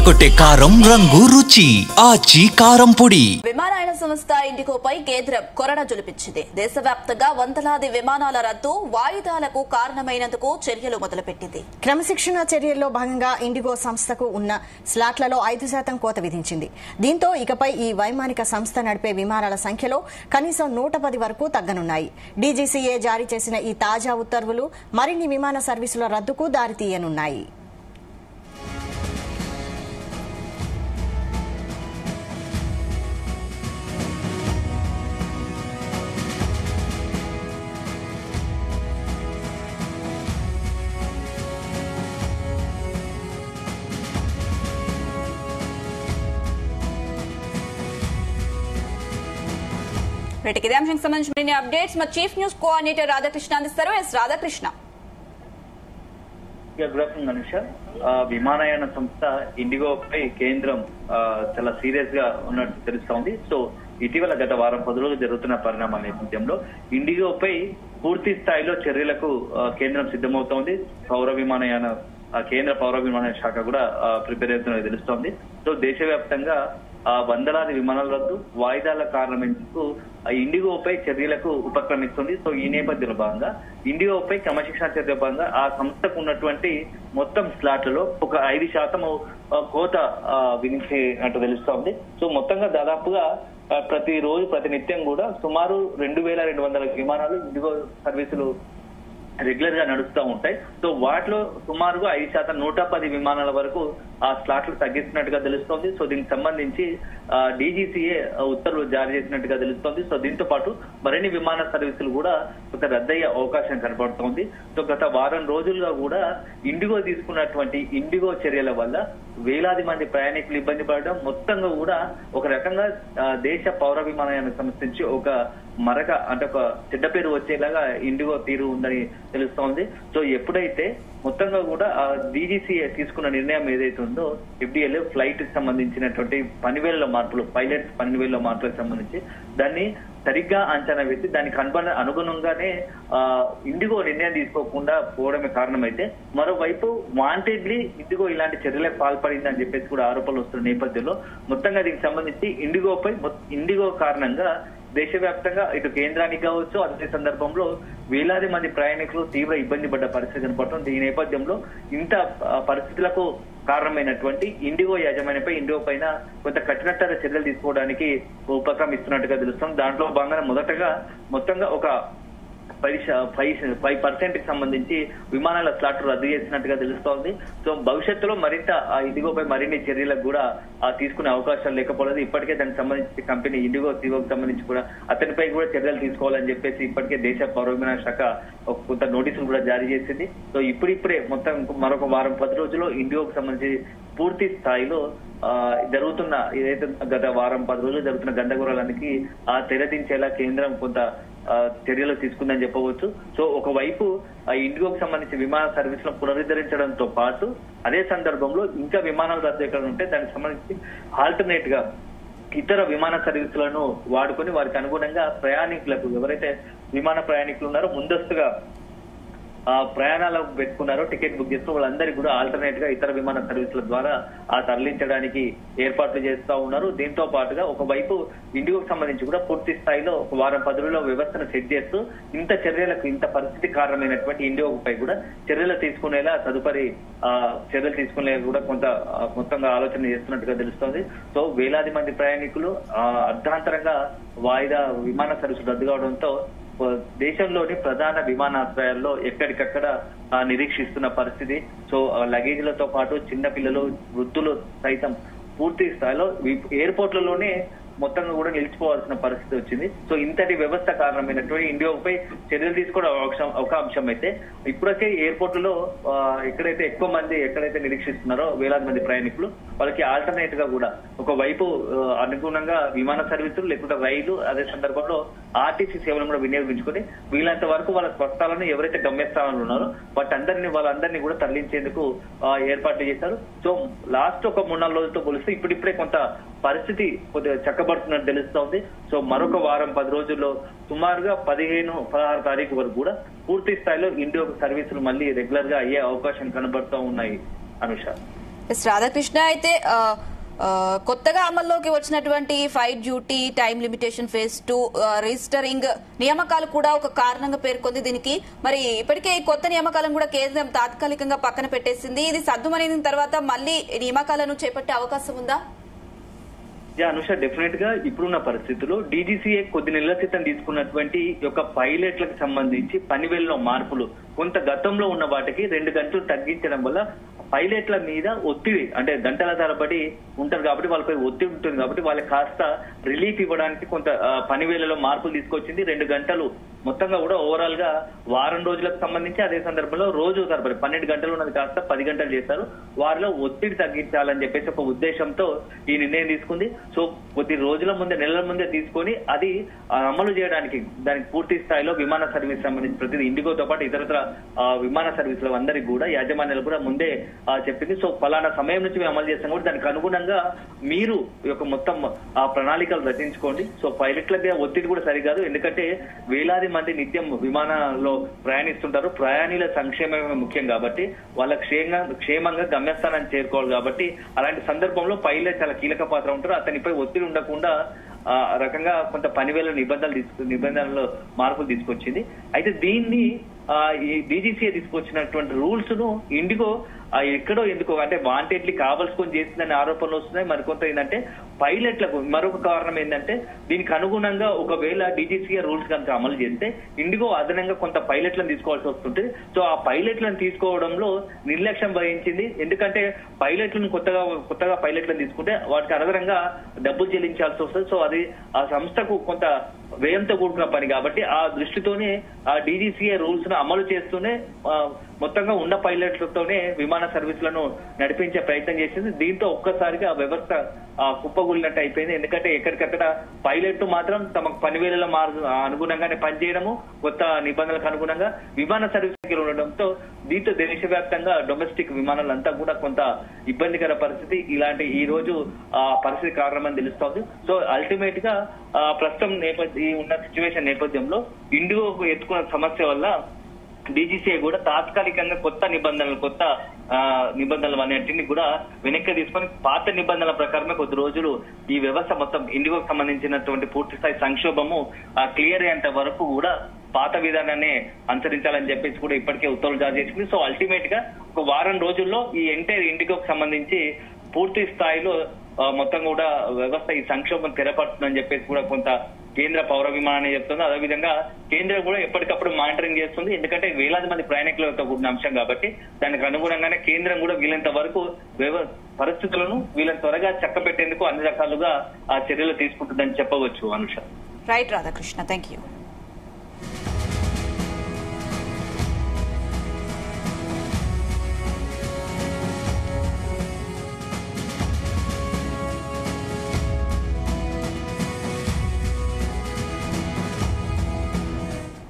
అదరగొట్టే కారం రంగు రుచి ఆచి కారం పొడి. విమానయాన సంస్థ ఇండిగోపై కేంద్రం కొరడ జొలిపించింది. దేశవ్యాప్తంగా వందలాది విమానాల రద్దు వాయిదాలకు కారణమైనందుకు చర్యలు మొదలుపెట్టింది. క్రమశిక్షణ చర్యల్లో భాగంగా ఇండిగో సంస్థకు ఉన్న స్లాట్లలో 5% కోత విధించింది. దీంతో ఇకపై ఈ వైమానిక సంస్థ నడిపే విమానాల సంఖ్యలో కనీసం 110 వరకు తగ్గనున్నాయి. డీజీసీఏ జారీ చేసిన ఈ తాజా ఉత్తర్వులు మరిన్ని విమాన సర్వీసుల రద్దుకు దారితీయనున్నాయి. ఇదే అంశానికి సంబంధించిన అప్డేట్స్ మా చీఫ్ న్యూస్ కోఆర్డినేటర్ రాధాకృష్ణ అందిస్తారు. రాధాకృష్ణ. Good afternoon Anusha. విమానయాన సంస్థ ఇండిగోపై కేంద్రం చాలా సీరియస్ గా ఉన్నట్టు తెలుస్తోంది. సో ఇటీవల గత వారం 10 రోజులు జరుగుతున్న పరిణామాల నేపథ్యంలో ఇండిగోపై పూర్తి స్థాయిలో చర్యలకు కేంద్రం సిద్ధమవుతోంది. కేంద్ర పౌర విమానయాన శాఖ కూడా ప్రిపేర్ అవుతున్నది తెలుస్తోంది. సో దేశవ్యాప్తంగా వందలాది విమానాల రద్దు వాయిదాల కారణమేందుకు ఇండిగోపై చర్యలకు ఉపక్రమిస్తుంది. సో ఈ నేపథ్యంలో భాగంగా ఇండిగోపై క్రమశిక్షణ చర్య భాగంగా ఆ సంస్థకు ఉన్నటువంటి మొత్తం స్లాట్లలో ఒక 5% కోత విధించినట్టు తెలుస్తోంది. సో మొత్తంగా దాదాపుగా ప్రతినిత్యం కూడా సుమారు 2200 విమానాలు ఇండిగో సర్వీసులు రెగ్యులర్ గా నడుస్తూ ఉంటాయి. సో వాటిలో సుమారుగా 5% 110 విమానాల వరకు ఆ స్లాట్లు తగ్గిస్తున్నట్టుగా తెలుస్తోంది. సో దీనికి సంబంధించి డీజీసీఏ ఉత్తర్వులు జారీ చేసినట్టుగా తెలుస్తోంది. సో దీంతో పాటు మరిన్ని విమాన సర్వీసులు కూడా కొంత రద్దయ్యే అవకాశం కనబడుతోంది. సో గత వారం రోజులుగా కూడా ఇండిగో తీసుకున్నటువంటి ఇండిగో చర్యల వల్ల వేలాది మంది ప్రయాణికులు ఇబ్బంది పడడం, మొత్తంగా కూడా ఒక రకంగా దేశ పౌర విమానయాన సంస్థ నుంచి ఒక ఒక చెడ్డ పేరు వచ్చేలాగా ఇండిగో తీరు ఉందని తెలుస్తోంది. సో ఎప్పుడైతే మొత్తంగా కూడా డీజీసీఏ తీసుకున్న నిర్ణయం ఏదైతే ఉందో ఎఫ్డీఏలో ఫ్లైట్ కి సంబంధించినటువంటి పైలట్స్ 12,000 మార్పులకు సంబంధించి దాన్ని సరిగ్గా అంచనా వేసి దానికి అనుగుణంగానే ఇండిగో నిర్ణయం తీసుకోకుండా పోవడమే కారణమైతే, మరోవైపు వాంటెడ్లీ ఇండిగో ఇలాంటి చర్యలకు పాల్పడిందని చెప్పేసి కూడా ఆరోపణలు వస్తున్న నేపథ్యంలో మొత్తంగా దీనికి సంబంధించి ఇండిగో కారణంగా దేశవ్యాప్తంగా ఇటు కేంద్రానికి కావచ్చు, అదే సందర్భంలో వేలాది మంది ప్రయాణికులు తీవ్ర ఇబ్బంది పడ్డ పరిస్థితి కనపడుతుంది. ఈ నేపథ్యంలో ఇంత పరిస్థితులకు కారణమైనటువంటి ఇండిగో యాజమాన్యంపై ఇండిగో పైన కొంత కఠినతర చర్యలు తీసుకోవడానికి ఉపక్రమిస్తున్నట్టుగా తెలుస్తుంది. దాంట్లో భాగంగా మొత్తంగా ఒక 5% కి సంబంధించి విమానాల స్లాట్ రద్దు చేసినట్టుగా తెలుస్తోంది. సో భవిష్యత్తులో మరింత ఇండిగోపై మరిన్ని చర్యలకు కూడా తీసుకునే అవకాశాలు లేకపోలేదు. ఇప్పటికే దానికి సంబంధించి కంపెనీ ఇండిగో సీఓకి సంబంధించి కూడా అతనిపై కూడా చర్యలు తీసుకోవాలని చెప్పేసి ఇప్పటికే దేశ పౌర విమానయాన శాఖ కొంత నోటీసులు కూడా జారీ చేసింది. సో ఇప్పుడిప్పుడే మొత్తం మరొక వారం 10 రోజుల్లో ఇండిగోకి సంబంధించి పూర్తి స్థాయిలో జరుగుతున్న ఏదైతే గత వారం 10 రోజులు జరుగుతున్న గందరగోళానికి తెరదించేలా కేంద్రం కొంత చర్యలు తీసుకుందని చెప్పవచ్చు. సో ఒకవైపు ఇండిగోకి సంబంధించి విమాన సర్వీసులను పునరుద్ధరించడంతో పాటు అదే సందర్భంలో ఇంకా విమానాలు రద్దు ఎక్కడ ఉంటే దానికి సంబంధించి ఆల్టర్నేట్ గా ఇతర విమాన సర్వీసులను వాడుకొని వారికి అనుగుణంగా ప్రయాణికులకు ఎవరైతే విమాన ప్రయాణికులు ఉన్నారో ముందస్తుగా ప్రయాణాలకు పెట్టుకున్నారో టికెట్ బుక్ చేస్తూ వాళ్ళందరికీ కూడా ఆల్టర్నేట్ గా ఇతర విమాన సర్వీసుల ద్వారా తరలించడానికి ఏర్పాట్లు చేస్తా ఉన్నారు. దీంతో పాటుగా ఒకవైపు ఇండిగోకి సంబంధించి కూడా పూర్తి స్థాయిలో ఒక వారం 10 రోజుల్లో వ్యవస్థను సెట్ చేస్తూ ఇంత పరిస్థితి కారణమైనటువంటి ఇండిగోపై కూడా చర్యలు తీసుకునేలా చర్యలు తీసుకునే కూడా కొంత మొత్తంగా ఆలోచన చేస్తున్నట్టుగా తెలుస్తోంది. సో వేలాది మంది ప్రయాణికులు అర్ధాంతరంగా విమాన సర్వీసులు రద్దు కావడంతో దేశంలోని ప్రధాన విమానాశ్రయాల్లో ఎక్కడికక్కడ నిరీక్షిస్తున్న పరిస్థితి. సో లగేజ్లతో పాటు చిన్న పిల్లలు, వృద్ధులు సైతం పూర్తి స్థాయిలో ఎయిర్పోర్ట్లలోనే మొత్తంగా కూడా నిలిచిపోవాల్సిన పరిస్థితి వచ్చింది. సో ఇంతటి వ్యవస్థ కారణమైనటువంటి ఇండిగోపై చర్యలు తీసుకోవడం ఒక అంశం అయితే, ఇప్పటికే ఎయిర్పోర్టులో ఎక్కడైతే నిరీక్షిస్తున్నారో వేలాది మంది ప్రయాణికులు వాళ్ళకి ఆల్టర్నేట్ గా కూడా ఒకవైపు అనుగుణంగా విమాన సర్వీసులు లేకుంటే రైలు, అదే సందర్భంలో ఆర్టీసీ సేవలను కూడా వినియోగించుకుని వీళ్ళంత వరకు వాళ్ళ స్వస్థాలను ఎవరైతే గమ్యస్థానాలు ఉన్నారో వాళ్ళందరినీ కూడా తరలించేందుకు ఏర్పాట్లు చేశారు. సో లాస్ట్ ఒక 3-4 రోజులతో పోలిస్తే ఇప్పుడిప్పుడే కొంత పరిస్థితి కొద్దిగా చక్కబడుతున్నట్టు తెలుస్తోంది. సో మరొక వారం 10 రోజుల్లో సుమారుగా 15-16 తారీఖు వరకు కూడా పూర్తి స్థాయిలో ఇండిగో సర్వీసులు మళ్ళీ రెగ్యులర్ గా అయ్యే అవకాశం కనబడుతూ ఉన్నాయి అనుష. రాధాకృష్ణ, అయితే కొత్తగా అమల్లోకి వచ్చినటువంటి fight duty, time limitation, phase 2 registering నియామకాలు కూడా ఒక కారణంగా పేర్కొంది. దీనికి మరి ఇప్పటికే ఈ కొత్త నియామకాలను కూడా కేంద్రం తాత్కాలికంగా పక్కన పెట్టేసింది. ఇది సద్దుమణిన తర్వాత మళ్లీ నియామకాలను చేపట్టే అవకాశం ఉందా? అనుష, డెఫినెట్ గా ఇప్పుడున్న పరిస్థితుల్లో డీజీసీఏ కొద్ది నెలల క్రితం తీసుకున్నటువంటి యొక్క పైలట్లకు సంబంధించి పనివేల్లో మార్పులు కొంత గతంలో ఉన్న వాటికి 2 గంటలు తగ్గించడం వల్ల పైలట్ల మీద ఒత్తిడి, అంటే గంటల తరబడి ఉంటారు కాబట్టి వాళ్ళపై ఒత్తిడి ఉంటుంది కాబట్టి వాళ్ళకి కాస్త రిలీఫ్ ఇవ్వడానికి కొంత పనివేళలో మార్పులు తీసుకొచ్చింది. 2 గంటలు మొత్తంగా కూడా ఓవరాల్ గా వారం రోజులకు సంబంధించి అదే సందర్భంలో రోజు తరబడి 12 గంటలు ఉన్నది కాస్త 10 గంటలు చేస్తారు. వారిలో ఒత్తిడి తగ్గించాలని చెప్పేసి ఒక ఉద్దేశంతో ఈ నిర్ణయం తీసుకుంది. సో కొద్ది రోజుల ముందే, నెలల ముందే తీసుకొని అది అమలు చేయడానికి దానికి పూర్తి స్థాయిలో విమాన సర్వీస్ సంబంధించి ప్రతి ఇండిగోతో పాటు ఇతరత్ర విమాన సర్వీసుల అందరికీ కూడా యాజమాన్యాలు కూడా ముందే చెప్పింది. సో ఫలానా సమయం నుంచి మేము అమలు చేస్తాం కాబట్టి దానికి అనుగుణంగా మీరు యొక్క మొత్తం ఆ ప్రణాళికలు రచించుకోండి. సో పైలట్లకి ఒత్తిడి కూడా సరికాదు, ఎందుకంటే వేలాది మంది నిత్యం విమానాల్లో ప్రయాణిస్తుంటారు. ప్రయాణికుల సంక్షేమమే ముఖ్యం కాబట్టి వాళ్ళ క్షేమంగా గమ్యస్థానాన్ని చేరుకోవాలి కాబట్టి అలాంటి సందర్భంలో పైలట్ చాలా కీలక పాత్ర ఉంటారు. అతనిపై ఒత్తిడి ఉండకుండా రకంగా కొంత పనివేళ నిబంధనలు మార్పులు తీసుకొచ్చింది. అయితే దీన్ని ఈ డీజీసీఏ తీసుకొచ్చినటువంటి రూల్స్ ను ఇండిగో ఎక్కడో ఎందుకో అంటే వాంటెడ్లీ కావలసుకొని చేసిందనే ఆరోపణలు వస్తున్నాయి. మరికొంత ఏంటంటే పైలట్లకు మరొక కారణం ఏంటంటే దీనికి అనుగుణంగా ఒకవేళ డీజీసీఏ రూల్స్ కనుక అమలు చేస్తే ఇండిగో అదనంగా కొంత పైలట్లను తీసుకోవాల్సి వస్తుంటుంది. సో ఆ పైలట్లను తీసుకోవడంలో నిర్లక్ష్యం వహించింది. ఎందుకంటే పైలట్లను కొత్తగా పైలట్లను తీసుకుంటే వాటికి అదనంగా డబ్బులు చెల్లించాల్సి వస్తుంది. సో అది ఆ సంస్థకు కొంత వ్యయంతో కూడుకున్న పని కాబట్టి ఆ దృష్టితోనే ఆ డీజీసీఏ రూల్స్ ను అమలు చేస్తూనే మొత్తంగా ఉన్న పైలట్లతోనే విమాన సర్వీసులను నడిపించే ప్రయత్నం చేసింది. దీంతో ఒక్కసారిగా ఆ వ్యవస్థ కుప్పగూలినట్టు అయిపోయింది. ఎందుకంటే ఎక్కడికక్కడ పైలట్ మాత్రం తమ పనివేళల అనుగుణంగానే పనిచేయడము, కొత్త నిబంధనలకు అనుగుణంగా విమాన సర్వీసులు ఉండడంతో దీంతో దేశవ్యాప్తంగా డొమెస్టిక్ విమానాలంతా కూడా కొంత ఇబ్బందికర పరిస్థితి ఇలాంటి ఈ రోజు పరిస్థితి కారణమని తెలుస్తోంది. సో అల్టిమేట్ గా ప్రస్తుతం ఉన్న సిచ్యువేషన్ నేపథ్యంలో ఇండిగోకు ఎత్తుకున్న సమస్య వల్ల డీజీసీఏ కూడా తాత్కాలికంగా కొత్త నిబంధనలు అన్నింటినీ కూడా వెనక్కి తీసుకొని పాత నిబంధనల ప్రకారమే కొద్ది రోజులు ఈ వ్యవస్థ మొత్తం ఇండిగోకు సంబంధించినటువంటి పూర్తి స్థాయి సంక్షోభము క్లియర్ అయ్యేంత వరకు కూడా పాత విధానాన్ని అనుసరించాలని చెప్పేసి కూడా ఇప్పటికే ఉత్తర్వులు జారీ చేసింది. సో అల్టిమేట్ గా ఒక వారం రోజుల్లో ఈ ఎంటైర్ ఇండిగోకు సంబంధించి పూర్తి స్థాయిలో మొత్తం కూడా వ్యవస్థ ఈ సంక్షోభం తెరపడుతుందని చెప్పేసి కూడా కొంత కేంద్ర పౌర విమానాన్ని చెప్తుంది. అదేవిధంగా కేంద్రం కూడా ఎప్పటికప్పుడు మానిటరింగ్ చేస్తుంది. ఎందుకంటే వేలాది మంది ప్రయాణికులతో కూడిన అంశం కాబట్టి దానికి అనుగుణంగానే కేంద్రం కూడా వీలంత వరకు పరిస్థితులను వీళ్ళని త్వరగా చక్కబెట్టేందుకు అన్ని రకాలుగా ఆ చర్యలు తీసుకుంటుందని చెప్పవచ్చు. Anusha. Right Radhakrishna, thank you.